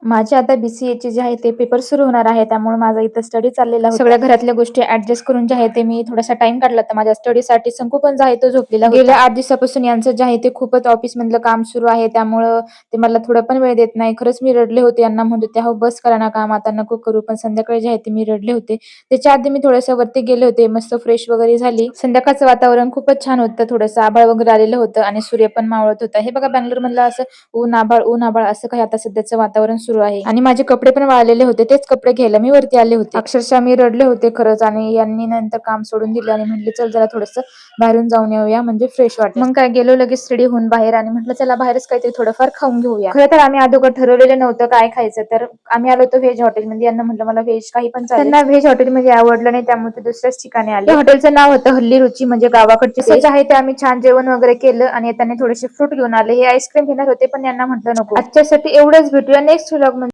माझे आता BCAचे जे आहे ते पेपर सुरू होणार आहे. त्यामुळे माझा इथं स्टडी चाललेला होता. सगळ्या घरातल्या गोष्टी ॲडजस्ट करून जे आहे ते मी थोडासा टाईम काढला तर माझ्या स्टडीसाठी. शंकू पण जो आहे तो झोपलेला होता. गेल्या 8 दिवसापासून यांचं जे आहे ते खूपच ऑफिसमधलं काम सुरू आहे. त्यामुळं ते मला थोडा पण वेळ देत नाही. खरंच मी रडले होते. यांना म्हणत होते, "अहो बस करा ना काम, आता नको करू." पण संध्याकाळी जे आहे ते मी रडले होते. त्याच्या आधी मी थोडंसं वरती गेले होते. मस्त फ्रेश वगैरे झाली. संध्याकाळचं वातावरण खूपच छान होतं. थोडंसं आभाळ वगैरे आलेलं होतं आणि सूर्य पण मावळत होता. हे बघा बंगलोरमधलं असं ऊन आभाळ असं काही आता सध्याचं वातावरण सुरू आहे. आणि माझे कपडे पण वाळलेले होते. तेच कपडे घ्यायला मी वरती आले होते. अक्षरशः मी रडले होते खरंच. आणि यांनी नंतर काम सोडून दिलं आणि म्हटले, "चल जरा थोडंसं बाहेरून जाऊन येऊया म्हणजे फ्रेश वाटेल." मग काय गेलो लगेच रेडी होऊन बाहेर आणि म्हटलं चला बाहेरच काहीतरी थोडंफार खाऊन घेऊया. खरं तर आम्ही अगोदर ठरवलेलं नव्हतं काय खायचं. तर आम्ही आलो होतो व्हेज हॉटेलमध्ये. यांना म्हटलं मला व्हेज काही पण चालेल. त्यांना व्हेज हॉटेलमध्ये आवडलं नाही त्यामुळे ते दुसऱ्याच ठिकाणी आले. हॉटेलचं नाव होतं हल्ली रुची म्हणजे गावाकडची. तसंच आहे ते आम्ही छान जेवण वगैरे केलं आणि येताना थोडेसे फ्रूट घेऊन आले. हे आईस्क्रीम घेणार होते पण यांना म्हटलं नको. आजच्यासाठी एवढंच. भेटूया नेक्स्ट व्लॉग मध्ये.